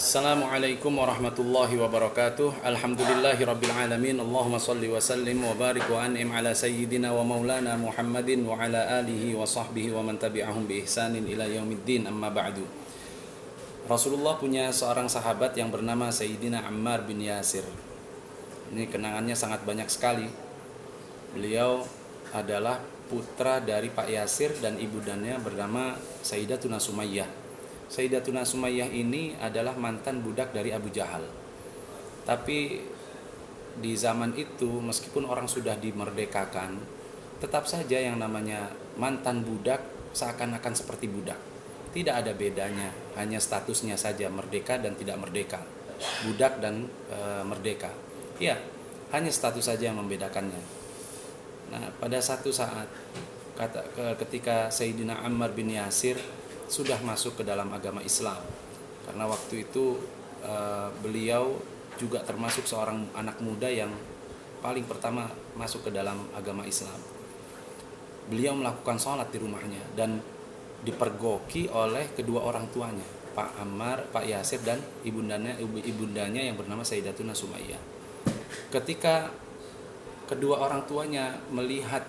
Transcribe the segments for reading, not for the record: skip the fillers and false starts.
Assalamualaikum warahmatullahi wabarakatuh. Alhamdulillahirabbil alamin. Allahumma shalli wa sallim wa barik wa an'im ala sayyidina wa maulana Muhammadin wa ala alihi wa sahbihi wa man tabi'ahum bi ihsanin ila yaumiddin, amma ba'du. Rasulullah punya seorang sahabat yang bernama Sayyidina Ammar bin Yasir. Ini kenangannya sangat banyak sekali. Beliau adalah putra dari Pak Yasir dan ibundanya bernama Sayyidatuna Sumayyah. Sayyidatuna Sumayyah ini adalah mantan budak dari Abu Jahal. Tapi di zaman itu meskipun orang sudah dimerdekakan, tetap saja yang namanya mantan budak seakan-akan seperti budak. Tidak ada bedanya, hanya statusnya saja merdeka dan tidak merdeka, budak dan merdeka. Ya, hanya status saja yang membedakannya. Nah, pada satu saat ketika Sayyidina Ammar bin Yasir sudah masuk ke dalam agama Islam, karena waktu itu beliau juga termasuk seorang anak muda yang paling pertama masuk ke dalam agama Islam. Beliau melakukan sholat di rumahnya dan dipergoki oleh kedua orang tuanya, Pak Ammar, Pak Yasir, dan ibundanya yang bernama Sayyidatuna Sumayyah. Ketika kedua orang tuanya melihat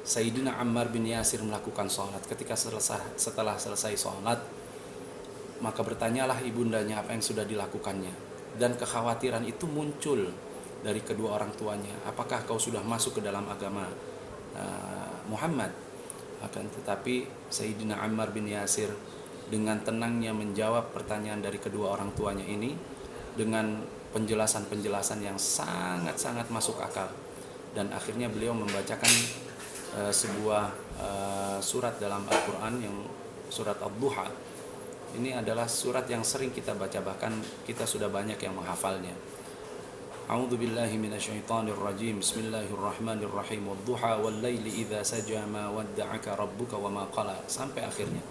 Sayyidina Ammar bin Yasir melakukan sholat, setelah selesai sholat, maka bertanyalah ibundanya apa yang sudah dilakukannya. Dan kekhawatiran itu muncul dari kedua orang tuanya. Apakah kau sudah masuk ke dalam agama Muhammad? Akan tetapi Sayyidina Ammar bin Yasir dengan tenangnya menjawab pertanyaan dari kedua orang tuanya ini dengan penjelasan-penjelasan yang sangat-sangat masuk akal. Dan akhirnya beliau membacakan sebuah surat dalam Al-Quran, yang surat Ad-Duha. Ini adalah surat yang sering kita baca, bahkan kita sudah banyak yang menghafalnya. A'udzu billahi minasyaitonir rajim. Bismillahirrahmanirrahim. Wad-duha wal-laili idza saja ma wadda'aka rabbuka wa ma qala, sampai akhirnya.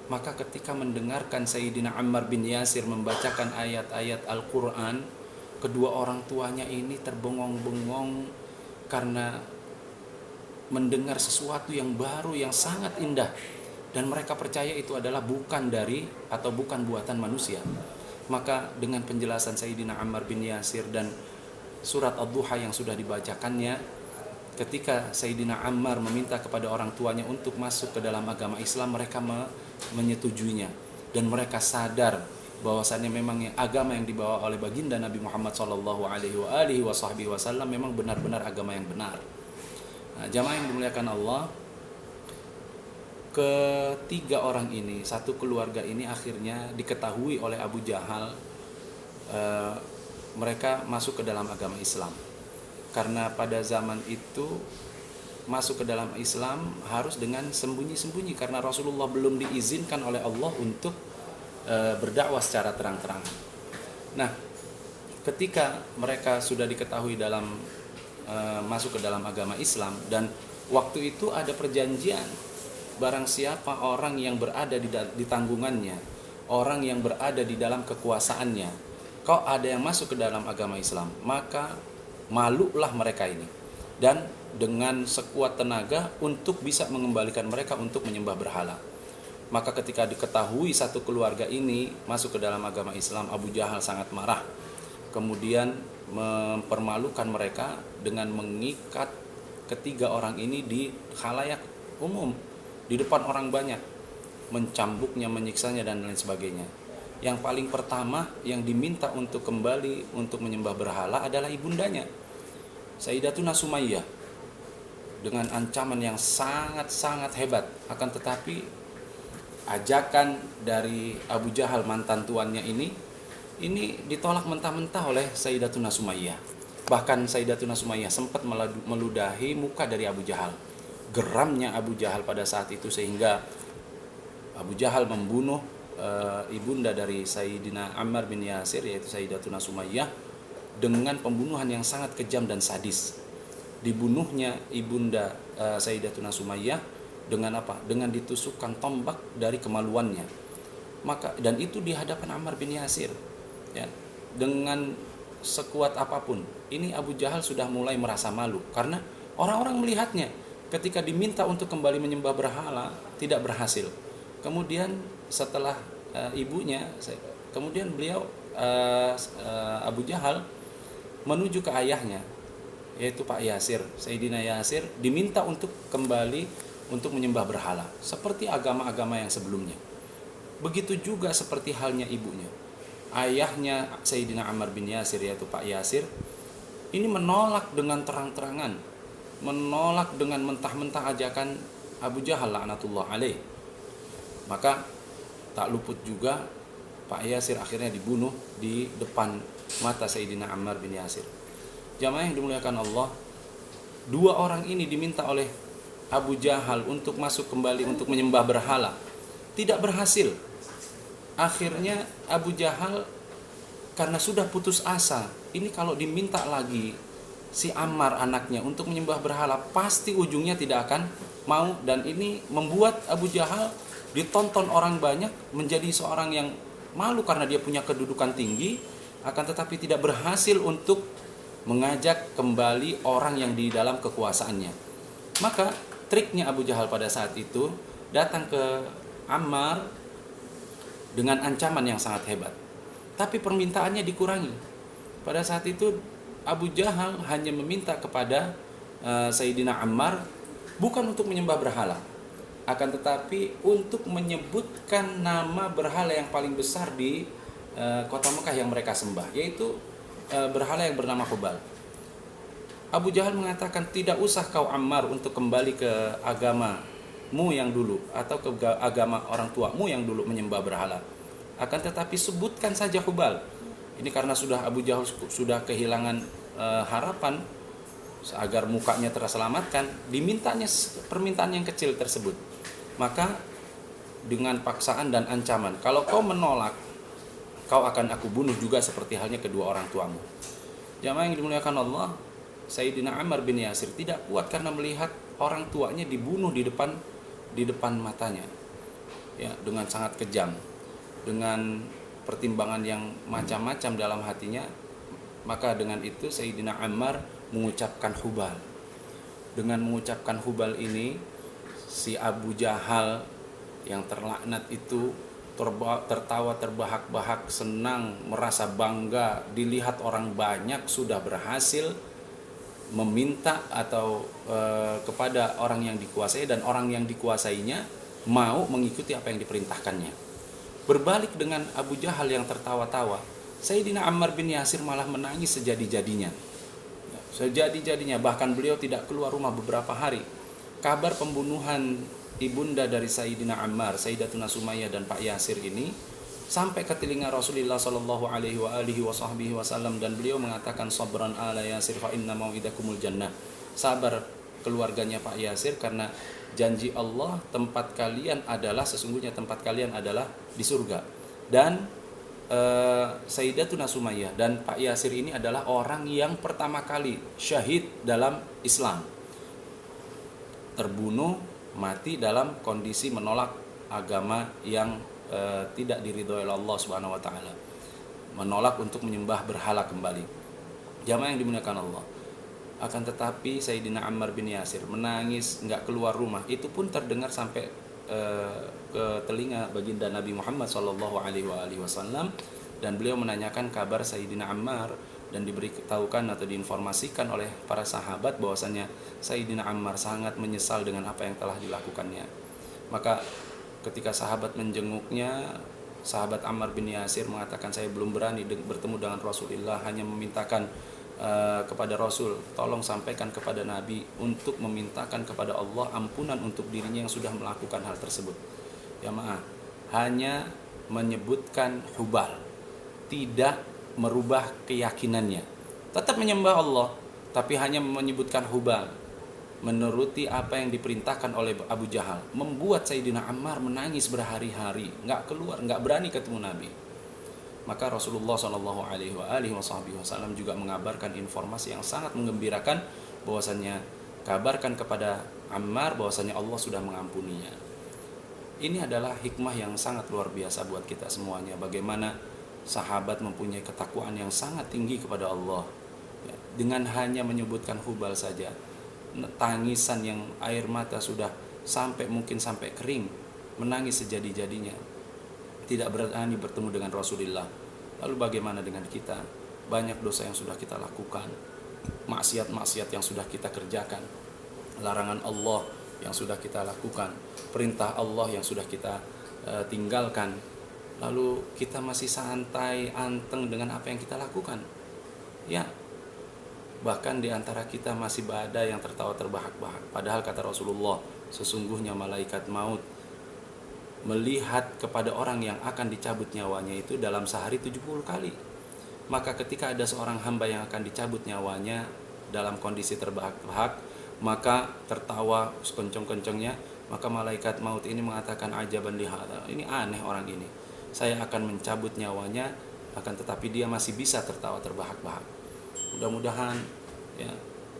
Maka ketika mendengarkan Sayyidina Ammar bin Yasir membacakan ayat-ayat Al-Quran, kedua orang tuanya ini terbengong-bengong karena mendengar sesuatu yang baru, yang sangat indah, dan mereka percaya itu adalah bukan buatan manusia. Maka dengan penjelasan Sayyidina Ammar bin Yasir dan surat Ad-Duha yang sudah dibacakannya, ketika Sayyidina Ammar meminta kepada orang tuanya untuk masuk ke dalam agama Islam, mereka menyetujuinya, dan mereka sadar bahwasannya memang agama yang dibawa oleh baginda Nabi Muhammad SAW memang benar-benar agama yang benar. Nah, jamaah yang dimuliakan Allah, ketiga orang ini, satu keluarga ini akhirnya diketahui oleh Abu Jahal, mereka masuk ke dalam agama Islam. Karena pada zaman itu masuk ke dalam Islam harus dengan sembunyi-sembunyi, karena Rasulullah belum diizinkan oleh Allah untuk berdakwah secara terang-terangan. Nah, ketika mereka sudah diketahui dalam masuk ke dalam agama Islam, dan waktu itu ada perjanjian, barang siapa orang yang berada di tanggungannya, orang yang berada di dalam kekuasaannya, kok ada yang masuk ke dalam agama Islam, maka malulah mereka ini, dan dengan sekuat tenaga untuk bisa mengembalikan mereka untuk menyembah berhala. Maka ketika diketahui satu keluarga ini masuk ke dalam agama Islam, Abu Jahal sangat marah. Kemudian mempermalukan mereka dengan mengikat ketiga orang ini di khalayak umum, di depan orang banyak, mencambuknya, menyiksanya, dan lain sebagainya. Yang paling pertama yang diminta untuk kembali untuk menyembah berhala adalah ibundanya, Sayyidatuna Sumayyah, dengan ancaman yang sangat-sangat hebat. Akan tetapi ajakan dari Abu Jahal, mantan tuannya ini ditolak mentah-mentah oleh Sayyidatuna Sumayyah. Bahkan Sayyidatuna Sumayyah sempat meludahi muka dari Abu Jahal. Geramnya Abu Jahal pada saat itu sehingga Abu Jahal membunuh ibunda dari Sayyidina Ammar bin Yasir, yaitu Sayyidatuna Sumayyah, dengan pembunuhan yang sangat kejam dan sadis. Dibunuhnya ibunda Sayyidatuna Sumayyah dengan apa? Dengan ditusukkan tombak dari kemaluannya. Dan itu di hadapan Ammar bin Yasir. Ya, dengan sekuat apapun, ini Abu Jahal sudah mulai merasa malu karena orang-orang melihatnya ketika diminta untuk kembali menyembah berhala tidak berhasil. Kemudian setelah ibunya kemudian beliau Abu Jahal menuju ke ayahnya, yaitu Pak Yasir. Sayyidina Yasir diminta untuk kembali untuk menyembah berhala seperti agama-agama yang sebelumnya. Begitu juga seperti halnya ibunya. Ayahnya Sayyidina Ammar bin Yasir, yaitu Pak Yasir, ini menolak dengan terang-terangan, menolak dengan mentah-mentah ajakan Abu Jahal laknatullah alaih. Maka tak luput juga Pak Yasir akhirnya dibunuh di depan mata Sayyidina Ammar bin Yasir. Jamaah yang dimuliakan Allah, dua orang ini diminta oleh Abu Jahal untuk masuk kembali untuk menyembah berhala, tidak berhasil. Akhirnya Abu Jahal karena sudah putus asa, ini kalau diminta lagi si Ammar anaknya untuk menyembah berhala, pasti ujungnya tidak akan mau. Dan ini membuat Abu Jahal ditonton orang banyak, menjadi seorang yang malu karena dia punya kedudukan tinggi, akan tetapi tidak berhasil untuk mengajak kembali orang yang di dalam kekuasaannya. Maka triknya Abu Jahal pada saat itu datang ke Ammar dengan ancaman yang sangat hebat, tapi permintaannya dikurangi. Pada saat itu Abu Jahal hanya meminta kepada Sayyidina Ammar bukan untuk menyembah berhala, akan tetapi untuk menyebutkan nama berhala yang paling besar di kota Mekah yang mereka sembah, yaitu berhala yang bernama Hubal. Abu Jahal mengatakan, tidak usah kau Ammar untuk kembali ke agamamu yang dulu atau ke agama orang tuamu yang dulu menyembah berhala, akan tetapi sebutkan saja Hubal. Ini karena sudah Abu Jahal sudah kehilangan harapan agar mukanya terselamatkan, dimintanya permintaan yang kecil tersebut. Maka dengan paksaan dan ancaman, kalau kau menolak, kau akan aku bunuh juga seperti halnya kedua orang tuamu. Jamaah yang dimuliakan Allah, Sayyidina Ammar bin Yasir tidak kuat karena melihat orang tuanya dibunuh di depan matanya, ya, dengan sangat kejam, dengan pertimbangan yang macam-macam dalam hatinya. Maka dengan itu Sayyidina Ammar mengucapkan Hubal. Dengan mengucapkan Hubal ini, si Abu Jahal yang terlaknat itu tertawa terbahak-bahak, senang, merasa bangga dilihat orang banyak sudah berhasil meminta atau kepada orang yang dikuasai, dan orang yang dikuasainya mau mengikuti apa yang diperintahkannya. Berbalik dengan Abu Jahal yang tertawa-tawa, Sayyidina Ammar bin Yasir malah menangis sejadi-jadinya. Sejadi-jadinya, bahkan beliau tidak keluar rumah beberapa hari. Kabar pembunuhan ibunda dari Sayyidina Ammar, Sayyidatuna Sumayyah dan Pak Yasir ini sampai ke telinga Rasulullah sallallahu alaihi wasallam, dan beliau mengatakan, sabran ala Yasir fa inna mau'idakumul jannah. Sabar keluarganya Pak Yasir, karena janji Allah tempat kalian adalah, sesungguhnya tempat kalian adalah di surga. Dan Sayyidatuna Sumayyah dan Pak Yasir ini adalah orang yang pertama kali syahid dalam Islam, terbunuh mati dalam kondisi menolak agama yang tidak diridhoi oleh Allah Subhanahu wa taala, menolak untuk menyembah berhala kembali. Jamaah yang dimuliakan Allah, akan tetapi Sayyidina Ammar bin Yasir menangis, enggak keluar rumah. Itu pun terdengar sampai ke telinga baginda Nabi Muhammad sallallahu alaihi wasallam, dan beliau menanyakan kabar Sayyidina Ammar, dan diberitahukan atau diinformasikan oleh para sahabat bahwasanya Sayyidina Ammar sangat menyesal dengan apa yang telah dilakukannya. Maka ketika sahabat menjenguknya, sahabat Ammar bin Yasir mengatakan, saya belum berani bertemu dengan Rasulullah, hanya memintakan kepada Rasul, tolong sampaikan kepada Nabi untuk memintakan kepada Allah ampunan untuk dirinya yang sudah melakukan hal tersebut. Ya maaf, hanya menyebutkan Hubal, tidak merubah keyakinannya, tetap menyembah Allah, tapi hanya menyebutkan Hubal, menuruti apa yang diperintahkan oleh Abu Jahal, membuat Sayyidina Ammar menangis berhari-hari, nggak keluar, nggak berani ketemu Nabi. Maka Rasulullah Shallallahu Alaihi Wasallam juga mengabarkan informasi yang sangat menggembirakan, bahwasannya kabarkan kepada Ammar bahwasannya Allah sudah mengampuninya. Ini adalah hikmah yang sangat luar biasa buat kita semuanya. Bagaimana sahabat mempunyai ketakwaan yang sangat tinggi kepada Allah, dengan hanya menyebutkan Hubal saja, tangisan yang air mata sudah mungkin sampai kering, menangis sejadi-jadinya. tidak berani bertemu dengan Rasulullah. Lalu bagaimana dengan kita? Banyak dosa yang sudah kita lakukan, maksiat-maksiat yang sudah kita kerjakan, larangan Allah yang sudah kita lakukan, perintah Allah yang sudah kita tinggalkan. Lalu kita masih santai, anteng dengan apa yang kita lakukan. Ya, bahkan di antara kita masih ada yang tertawa terbahak-bahak. Padahal kata Rasulullah, sesungguhnya malaikat maut melihat kepada orang yang akan dicabut nyawanya itu dalam sehari 70 kali. Maka ketika ada seorang hamba yang akan dicabut nyawanya dalam kondisi terbahak-bahak, maka tertawa sekencang-kencangnya, maka malaikat maut ini mengatakan, ajaban lihada, ini aneh orang ini, saya akan mencabut nyawanya, akan tetapi dia masih bisa tertawa terbahak-bahak. Mudah-mudahan ya,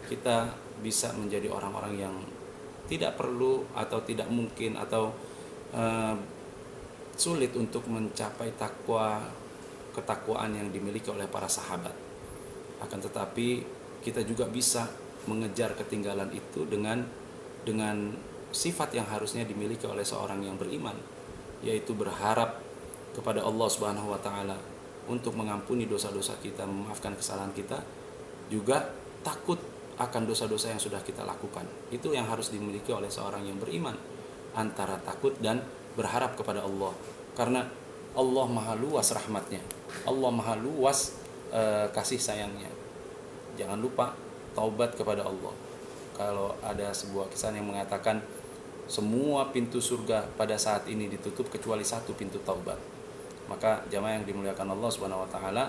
kita bisa menjadi orang-orang yang tidak perlu atau tidak mungkin atau sulit untuk mencapai ketakwaan yang dimiliki oleh para sahabat. Akan tetapi kita juga bisa mengejar ketinggalan itu dengan sifat yang harusnya dimiliki oleh seorang yang beriman, yaitu berharap kepada Allah Subhanahu wa taala untuk mengampuni dosa-dosa kita, memaafkan kesalahan kita, juga takut akan dosa-dosa yang sudah kita lakukan. Itu yang harus dimiliki oleh seorang yang beriman, antara takut dan berharap kepada Allah. Karena Allah maha luas rahmatnya, Allah maha luas kasih sayangnya. Jangan lupa taubat kepada Allah. Kalau ada sebuah kisah yang mengatakan semua pintu surga pada saat ini ditutup kecuali satu pintu taubat. Maka jamaah yang dimuliakan Allah Subhanahu wa taala,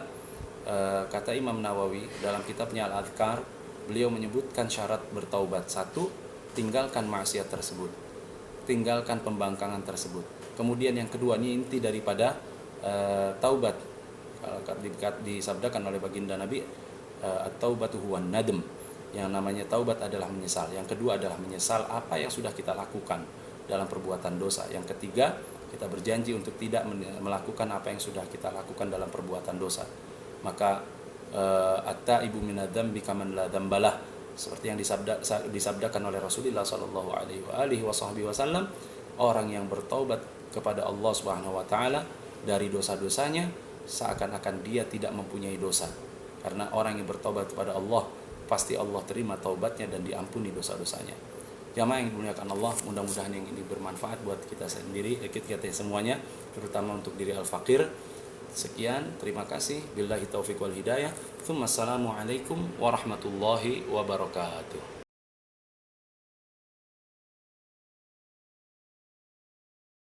kata Imam Nawawi dalam kitabnya Al-Adhkar, beliau menyebutkan syarat bertaubat. Satu, tinggalkan maksiat tersebut, tinggalkan pembangkangan tersebut. Kemudian yang kedua, ini inti daripada taubat. Disabdakan oleh baginda Nabi, at-taubatu huwan nadm. Yang namanya taubat adalah menyesal. Yang kedua adalah menyesal apa yang sudah kita lakukan dalam perbuatan dosa. Yang ketiga, kita berjanji untuk tidak melakukan apa yang sudah kita lakukan dalam perbuatan dosa. Maka at-taibu minadz-dzambi kaman la dzambalah, seperti yang disabdakan oleh Rasulullah sallallahu alaihi wasallam, orang yang bertaubat kepada Allah Subhanahu wa taala dari dosa-dosanya seakan-akan dia tidak mempunyai dosa. Karena orang yang bertaubat kepada Allah, pasti Allah terima taubatnya dan diampuni dosa-dosanya. Jamaah yang dimuliakan Allah, mudah-mudahan yang ini bermanfaat buat kita sendiri, kita semuanya, terutama untuk diri Al-Faqir. Sekian, terima kasih. Billahi taufiq wal hidayah. Assalamualaikum warahmatullahi wabarakatuh.